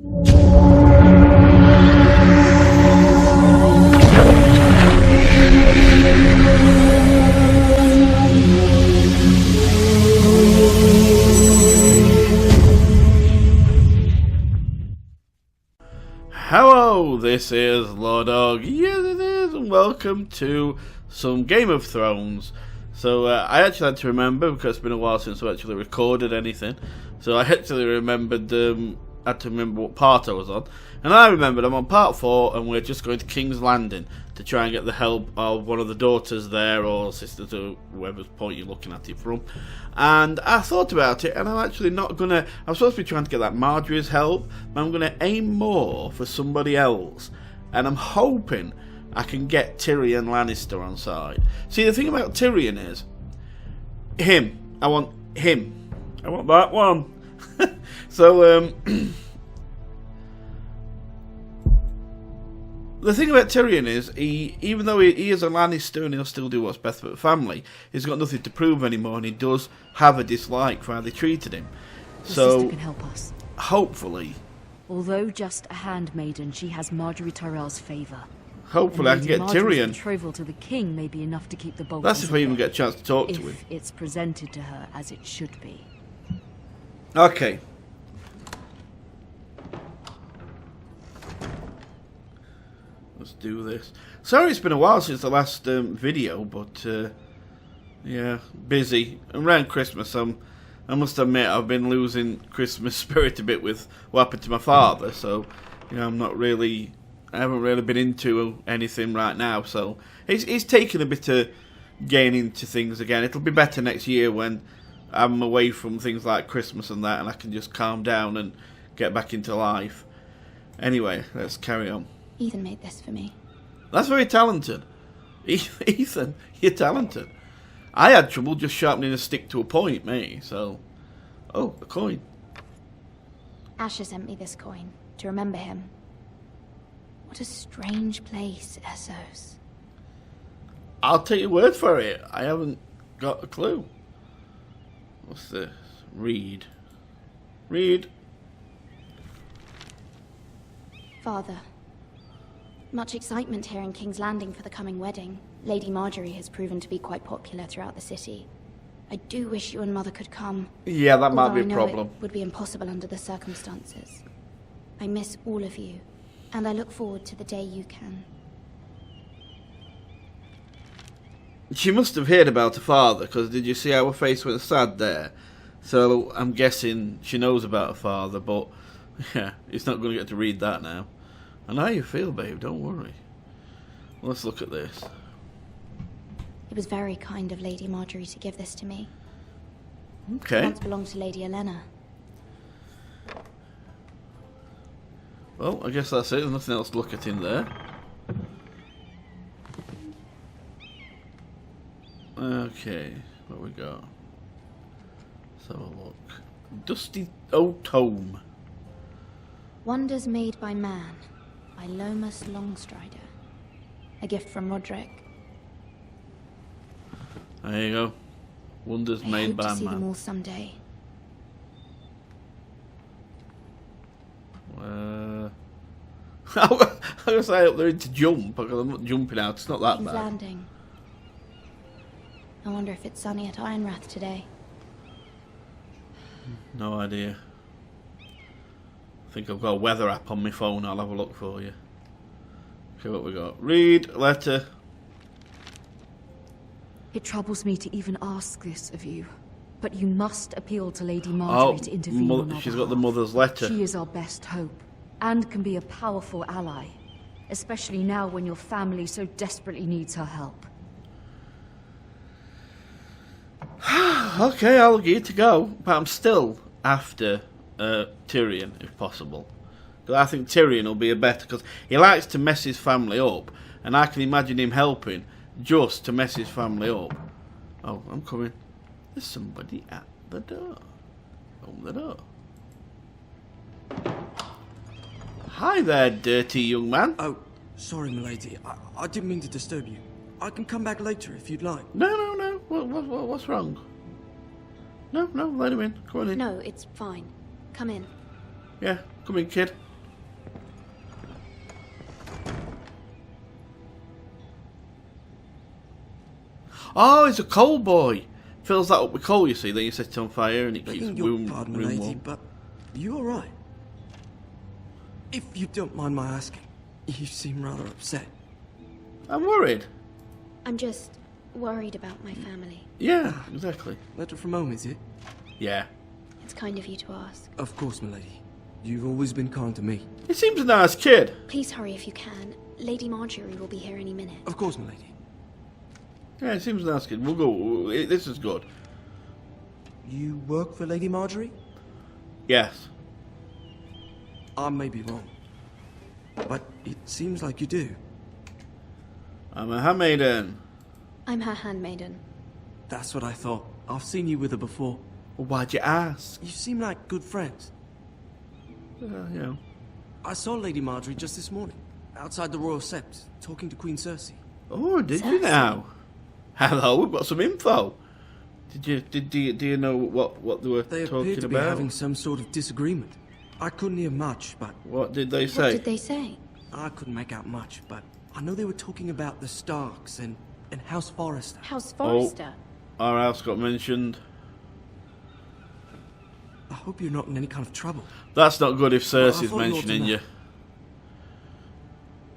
Hello, this is LordUg. Yes, it is, and welcome to some Game of Thrones. So I actually had to remember, because it's been a while since I actually recorded anything. So I actually remembered, had to remember what part I was on. And I remembered I'm on part 4, and we're just going to King's Landing to try and get the help of one of the daughters there, or sisters, or whoever's point you're looking at it from. And I thought about it, and I'm actually not going to... I'm supposed to be trying to get that Marjorie's help, but I'm going to aim more for somebody else. And I'm hoping I can get Tyrion Lannister on side. See, the thing about Tyrion is... him. I want him. I want that one. So, the thing about Tyrion is, even though he is a Lannister and he'll still do what's best for the family, he's got nothing to prove anymore, and he does have a dislike for how they treated him. Your so, sister can help us. Hopefully. Although just a handmaiden, she has Marjorie Tyrell's favour. Hopefully I can get Tyrion. Betrothal to the king may be enough to keep the Boltons. That's if I even get a chance to talk to him. If it's presented to her as it should be. Okay. Let's do this. Sorry it's been a while since the last video, but yeah, busy. Around Christmas, I must admit I've been losing Christmas spirit a bit with what happened to my father, so you know, I haven't really been into anything right now, so it's taken a bit of getting into things again. It'll be better next year when I'm away from things like Christmas and that, and I can just calm down and get back into life. Anyway, let's carry on. Ethan made this for me. That's very talented. Ethan, you're talented. I had trouble just sharpening a stick to a point, me, so... Oh, a coin. Asher sent me this coin to remember him. What a strange place, Essos. I'll take your word for it. I haven't got a clue. What's this? Read. Read. Father. Much excitement here in King's Landing for the coming wedding. Lady Marjorie has proven to be quite popular throughout the city. I do wish you and Mother could come. Yeah, that might be a problem. It would be impossible under the circumstances. I miss all of you, and I look forward to the day you can. She must have heard about her father, because did you see how her face went sad there? So I'm guessing she knows about her father, but yeah, it's not going to get to read that now. I know how you feel, babe, don't worry. Let's look at this. It was very kind of Lady Marjorie to give this to me. Okay. It once belonged to Lady Olenna. Well, I guess that's it. There's nothing else to look at in there. Okay, what we got? Let's have a look. Dusty old tome. Wonders Made by Man, by Lomas Longstrider. A gift from Roderick. There you go. Wonders Made by I hope to see them Man. all someday. I was say up there to jump, because I'm not jumping out. It's not that King's bad. Landing. I wonder if it's sunny at Ironrath today. No idea. I think I've got a weather app on my phone. I'll have a look for you. Okay, what we got? Read letter. It troubles me to even ask this of you, but you must appeal to Lady Marjorie to intervene on our she's got the behalf. mother's letter. She is our best hope, and can be a powerful ally, especially now when your family so desperately needs her help. Okay, I'll agree to go, but I'm still after Tyrion, if possible. Because I think Tyrion will be a better, because he likes to mess his family up, and I can imagine him helping just to mess his family up. Oh, I'm coming. There's somebody at the door. Open the door. Hi there, dirty young man. Oh, sorry, milady. I didn't mean to disturb you. I can come back later if you'd like. No. What's wrong? No, let him in. Come on in. No, it's fine. Come in. Yeah, come in, kid. Oh, he's a coal boy. Fills that up with coal, you see. Then you set it on fire and it keeps Begging your room pardon, warm. milady, but you alright? If you don't mind my asking, you seem rather upset. I'm worried. I'm just worried about my family. Yeah, exactly. Letter from home, is it? Yeah. It's kind of you to ask. Of course, milady. You've always been kind to me. He seems a nice kid. Please hurry if you can. Lady Marjorie will be here any minute. Of course, milady. Yeah, he seems a nice kid. We'll go. This is good. You work for Lady Marjorie? Yes. I may be wrong, but it seems like you do. I'm a handmaiden. I'm her handmaiden. That's what I thought. I've seen you with her before. Well, why'd you ask? You seem like good friends. You know. I saw Lady Marjorie just this morning, outside the Royal Sept, talking to Queen Cersei. Oh, did you now? Hello, we've got some info. Do you know what they were They talking appeared to be about? having some sort of disagreement. I couldn't hear much, but What did they say? What did they say? I couldn't make out much, but I know they were talking about the Starks and House Forrester. House Forrester. Our house got mentioned. I hope you're not in any kind of trouble. That's not good if Well, I Cersei's thought you ought to mentioning know. you.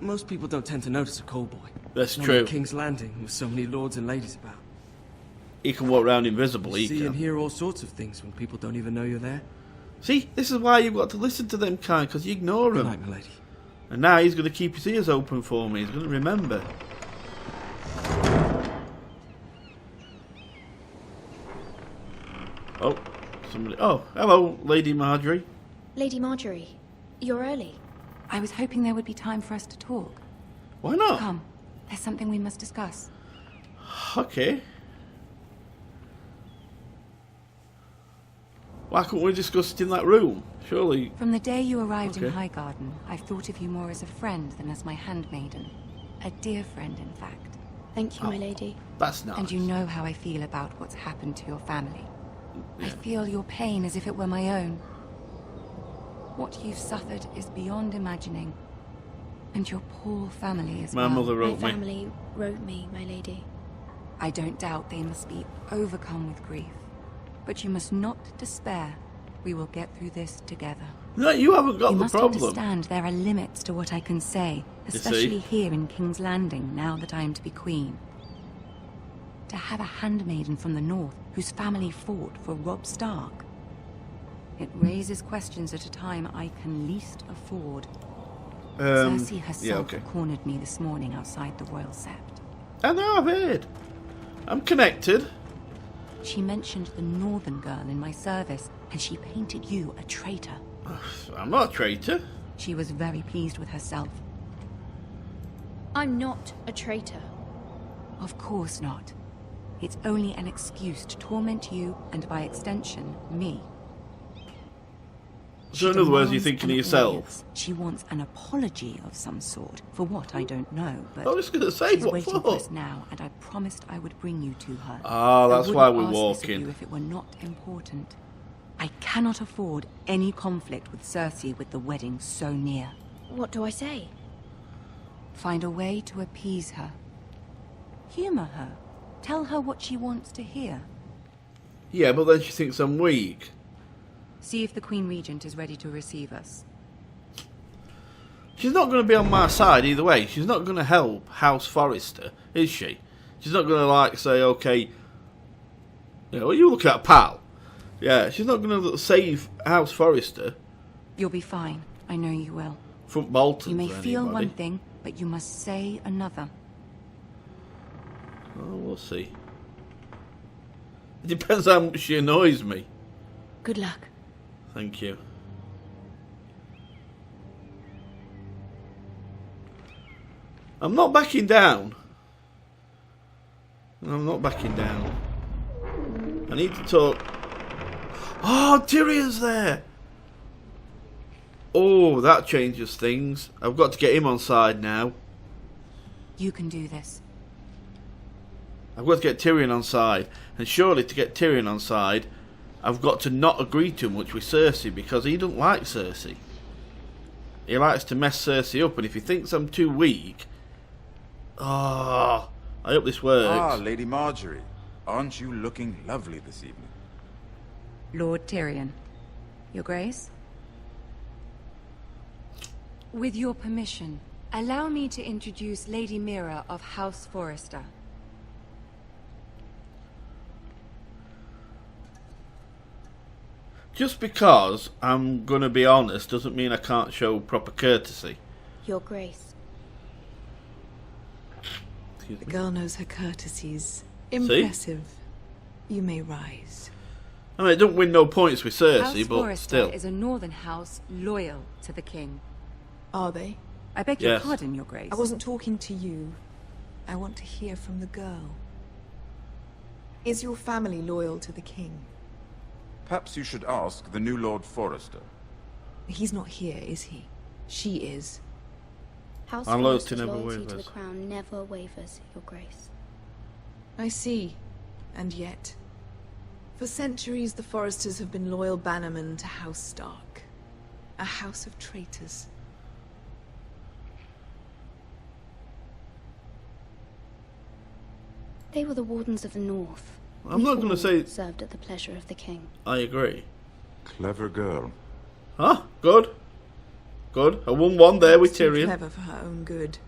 Most people don't tend to notice a call boy. That's Not true. at King's Landing with so many lords and ladies about. He can walk around invisible, he See and can. hear all sorts of things when people don't even know you're there. See, this is why you've got to listen to them kind, because you ignore Good them. night, milady. And now he's going to keep his ears open for me. He's going to remember. Oh, somebody. Oh, hello, Lady Marjorie. Lady Marjorie, you're early. I was hoping there would be time for us to talk. Why not? Come, there's something we must discuss. Okay. Why couldn't we discuss it in that room? Surely. From the day you arrived in Okay. Highgarden, I've thought of you more as a friend than as my handmaiden. A dear friend, in fact. Thank you, my lady. That's nice. And you know how I feel about what's happened to your family. I feel your pain as if it were my own. What you've suffered is beyond imagining. And your poor family as My well. mother My wrote me. family wrote me, my lady. I don't doubt they must be overcome with grief. But you must not despair. We will get through this together. No, you haven't got You the must problem. understand there are limits to what I can say, You see? especially here in King's Landing, now that I am to be queen. To have a handmaiden from the north whose family fought for Robb Stark. It raises questions at a time I can least afford. Cersei herself yeah, okay. cornered me this morning outside the Royal Sept. I know, I've heard. I'm connected. She mentioned the northern girl in my service, and she painted you a traitor. I'm not a traitor. She was very pleased with herself. I'm not a traitor. Of course not. It's only an excuse to torment you, and by extension, me. So in other words, you're demands thinking an of yourself. audience. She wants an apology of some sort, for what I don't know, but I was going to say, she's what waiting for? for us now, and I promised I would bring you to her. Ah, that's why we're I wouldn't ask this of walking. you if it were not important. I cannot afford any conflict with Cersei with the wedding so near. What do I say? Find a way to appease her. Humor her. Tell her what she wants to hear. Yeah, but then she thinks I'm weak. See if the Queen Regent is ready to receive us. She's not going to be on my side either way. She's not going to help House Forrester, is she? She's not going to like say, okay, you know, you look at pal. Yeah, she's not going to save House Forrester You'll be fine. I know you will. from Bolton. You may feel one thing, but you must say another. Oh, we'll see. It depends how much she annoys me. Good luck. Thank you. I'm not backing down. I'm not backing down. I need to talk. Oh, Tyrion's there! Oh, that changes things. I've got to get him on side now. You can do this. I've got to get Tyrion on side. And surely to get Tyrion on side, I've got to not agree too much with Cersei, because he doesn't like Cersei. He likes to mess Cersei up, and if he thinks I'm too weak... Oh, I hope this works. Ah, Lady Marjorie. Aren't you looking lovely this evening? Lord Tyrion. Your Grace? With your permission, allow me to introduce Lady Mira of House Forrester. Just because I'm gonna be honest doesn't mean I can't show proper courtesy. Your Grace. Excuse The me. girl knows her courtesies. Impressive. You may rise. I mean, it don't win no points with Cersei, House but Forrester still. is a northern house loyal to the king. Are they? I beg Yes. your pardon, Your Grace. I wasn't talking to you. I want to hear from the girl. Is your family loyal to the king? Perhaps you should ask the new Lord Forrester. He's not here, is he? She is. House Our loyalty Forrester's never loyalty to the wavers. crown never wavers, Your Grace. I see. And yet... For centuries, the Forresters have been loyal bannermen to House Stark. A house of traitors. They were the Wardens of the North. I'm not gonna All say served at the pleasure of the king. I agree. Clever girl. Huh? Good. Good. I won one there with Too Tyrion. clever for her own good.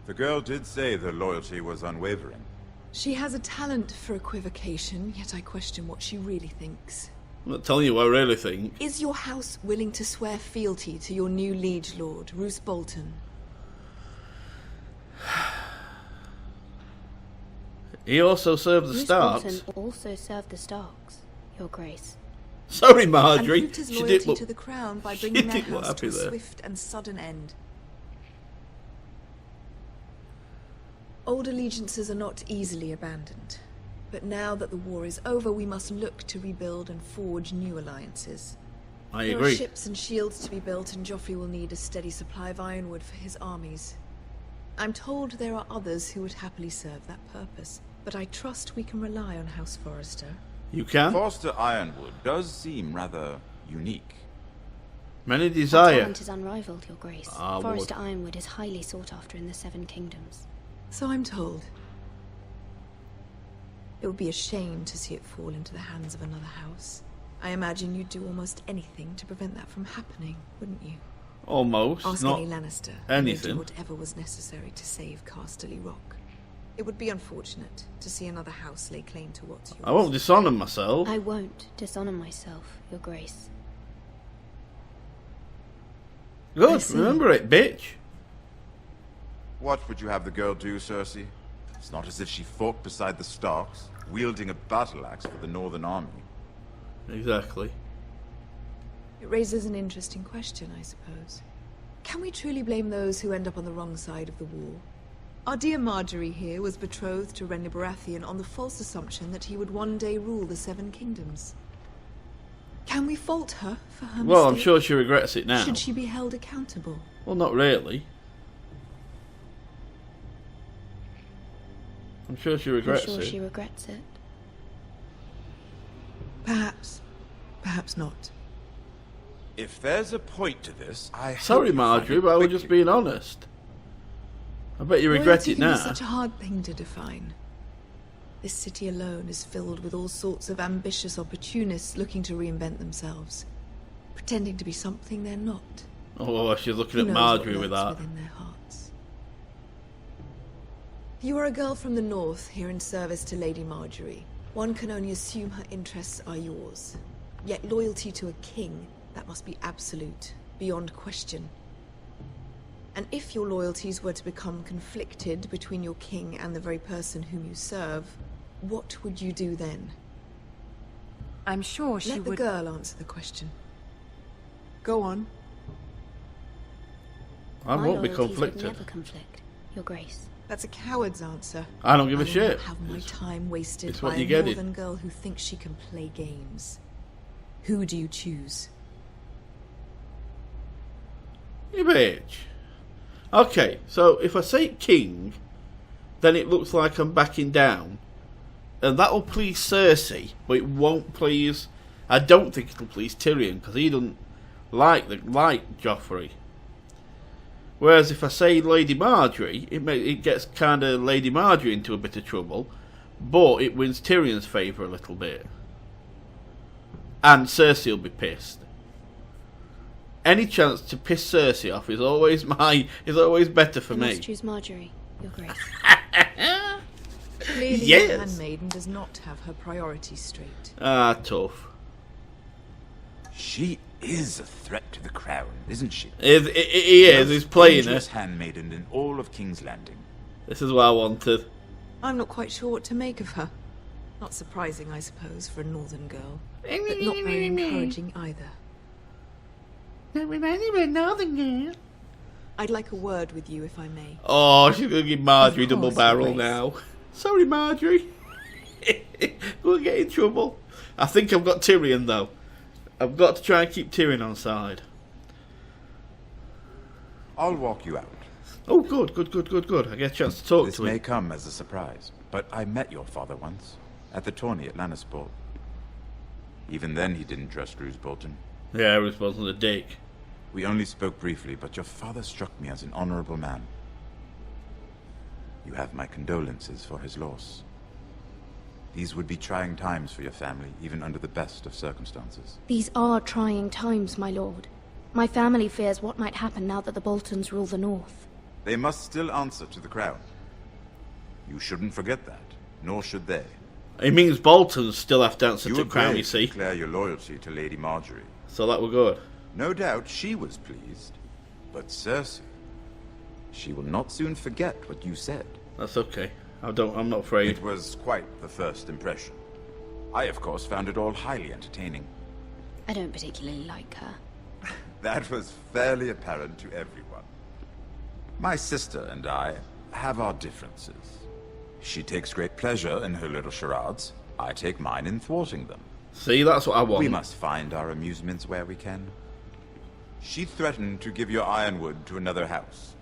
The girl did say their loyalty was unwavering. She has a talent for equivocation, yet I question what she really thinks. I'm not telling you what I really think. Is your house willing to swear fealty to your new liege lord, Roose Bolton? He also served the Roose Starks. Bolton also served the Starks, Your Grace. Sorry, And Marjorie. proved his She loyalty did look. to the crown by she bringing their did look house to happy a there. swift and sudden end. Old allegiances are not easily abandoned. But now that the war is over, we must look to rebuild and forge new alliances. I There are agree. ships and shields to be built, and Joffrey will need a steady supply of ironwood for his armies. I'm told there are others who would happily serve that purpose, but I trust we can rely on House Forrester. You can. Forster Ironwood does seem rather unique. Many Her desire. talent is unrivaled, Your Grace. Ah, Lord. Forrester Ironwood is highly sought after in the Seven Kingdoms. So I'm told. It would be a shame to see it fall into the hands of another house. I imagine you'd do almost anything to prevent that from happening, wouldn't you? Almost. Ask Not any Lannister, and they'd anything. do whatever was necessary to save Casterly Rock. It would be unfortunate to see another house lay claim to what's yours. I won't dishonour myself. I won't dishonor myself, Your Grace. I Good. see. Remember it, bitch. What would you have the girl do, Cersei? It's not as if she fought beside the Starks, wielding a battle axe for the Northern Army. Exactly. It raises an interesting question, I suppose. Can we truly blame those who end up on the wrong side of the war? Our dear Marjorie here was betrothed to Renly Baratheon on the false assumption that he would one day rule the Seven Kingdoms. Can we fault her for her Well, I'm mistake? sure she regrets it now. Should she be held accountable? Well, not really. I'm sure she I'm regrets sure it. she regrets it. Perhaps. Perhaps not. If there's a point to this, I Sorry, hope you find Marjorie, it but I was just quickly. being honest. I bet you regret Loyalty it can be now. such a hard thing to define. This city alone is filled with all sorts of ambitious opportunists looking to reinvent themselves, pretending to be something they're not. Oh, she's looking Who at knows Marjorie what with lurks that. within their hearts. You are a girl from the north here in service to Lady Marjorie. One can only assume her interests are yours. Yet loyalty to a king, that must be absolute, beyond question. And if your loyalties were to become conflicted between your king and the very person whom you serve, what would you do then? I'm sure she Let the would... girl answer the question. Go on. I My won't be loyalties would conflicted. never conflict, Your Grace. That's a coward's answer. I don't give a I will shit. not have my time wasted it's by what you a get it. northern girl who thinks she can play games. Who do you choose? You bitch. Okay, so if I say king, then it looks like I'm backing down. And that'll please Cersei, but it won't please... I don't think it'll please Tyrion, because he doesn't like Joffrey. Whereas if I say Lady Marjorie, it gets kind of Lady Marjorie into a bit of trouble, but it wins Tyrion's favour a little bit. And Cersei will be pissed. Any chance to piss Cersei off is always better for I me. must choose Marjorie, Your Grace. Clearly, Yes. the handmaiden does not have her priorities straight. Ah, tough. She is a threat to the crown, isn't she? He is. He's playing her. Dangerous handmaiden in all of King's Landing. This is what I wanted. I'm not quite sure what to make of her. Not surprising, I suppose, for a northern girl. But not very encouraging either. That reminds me of another girl. I'd like a word with you, if I may. Oh, she's going to give Marjorie Of double course, barrel Grace. now. Sorry, Marjorie. We'll get in trouble. I think I've got Tyrion, though. I've got to try and keep Tyrion on side. I'll walk you out. Oh, good. I get a chance to talk This to may him. come as a surprise, but I met your father once, at the tourney at Lannisport. Even then he didn't trust Roose Bolton. Yeah, Roose Bolton's a dick. We only spoke briefly, but your father struck me as an honorable man. You have my condolences for his loss. These would be trying times for your family, even under the best of circumstances. These are trying times, my lord. My family fears what might happen now that the Boltons rule the North. They must still answer to the crown. You shouldn't forget that, nor should they. It means Boltons still have to answer You to were Crown, you brave to see. declare your loyalty to Lady Marjorie. So that were good. No doubt she was pleased. But Cersei, she will not soon forget what you said. That's okay. I'm not afraid. It was quite the first impression. I, of course, found it all highly entertaining. I don't particularly like her. That was fairly apparent to everyone. My sister and I have our differences. She takes great pleasure in her little charades. I take mine in thwarting them. See, that's what I want. We must find our amusements where we can. She threatened to give your ironwood to another house.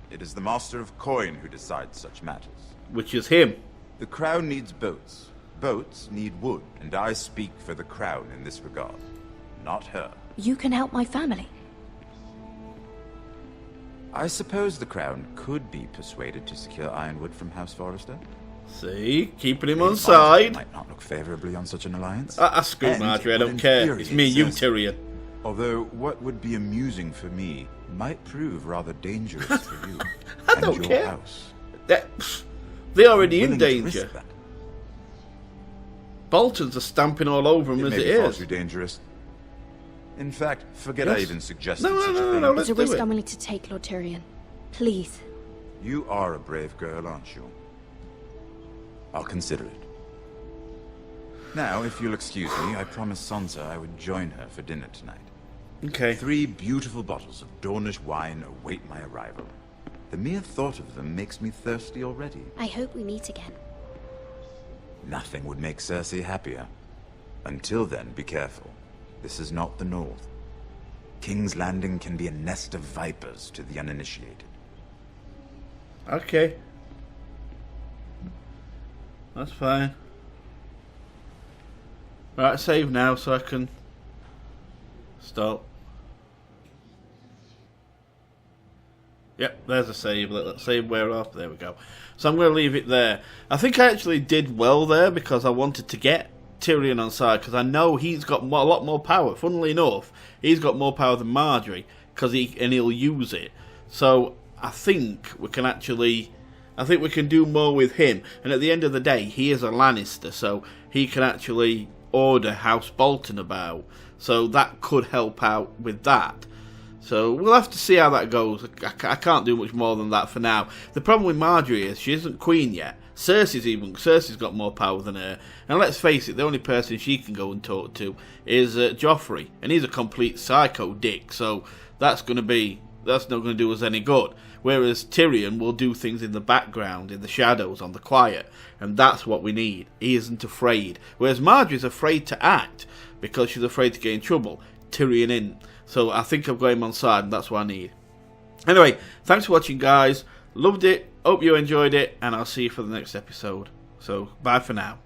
It is the Master of Coin who decides such matters. Which is him. The crown needs boats. Boats need wood, and I speak for the crown in this regard. Not her. You can help my family. I suppose the crown could be persuaded to secure ironwood from House Forrester. See? Keeping him Lady on side. Marjorie might not look favorably on such an alliance. Screw And Marjorie, I it don't would care. It's me and you, infuriate Tyrion. Although what would be amusing for me might prove rather dangerous for you I and don't your care. house. They're already in Willing to risk danger. that. Boltons are stamping all over him It as may it be far is. too dangerous. In fact, forget I Yes. even suggested No, such a thing. let's It's a do risk it. I'm willing to take, Lord Tyrion. Please. You are a brave girl, aren't you? I'll consider it. Now, if you'll excuse me, I promised Sansa I would join her for dinner tonight. Okay. 3 beautiful bottles of Dornish wine await my arrival. The mere thought of them makes me thirsty already. I hope we meet again. Nothing would make Cersei happier. Until then, be careful. This is not the North. King's Landing can be a nest of vipers to the uninitiated. Okay. That's fine. Right, save now so I can stop. Yep, there's a save. Let that save wear off. There we go. So I'm going to leave it there. I think I actually did well there because I wanted to get Tyrion on side because I know he's got a lot more power. Funnily enough, he's got more power than Marjorie because he'll use it. So I think we can actually, I think we can do more with him. And at the end of the day, he is a Lannister, so he can actually order House Bolton about. So that could help out with that. So we'll have to see how that goes. I can't do much more than that for now. The problem with Marjorie is she isn't queen yet. Cersei's got more power than her. And let's face it, the only person she can go and talk to is Joffrey, and he's a complete psycho dick. So that's not going to do us any good. Whereas Tyrion will do things in the background, in the shadows, on the quiet, and that's what we need. He isn't afraid. Whereas Marjorie's afraid to act because she's afraid to get in trouble. Tyrion isn't. So I think I've got him on side, and that's what I need. Anyway, thanks for watching, guys. Loved it. Hope you enjoyed it, and I'll see you for the next episode. So, bye for now.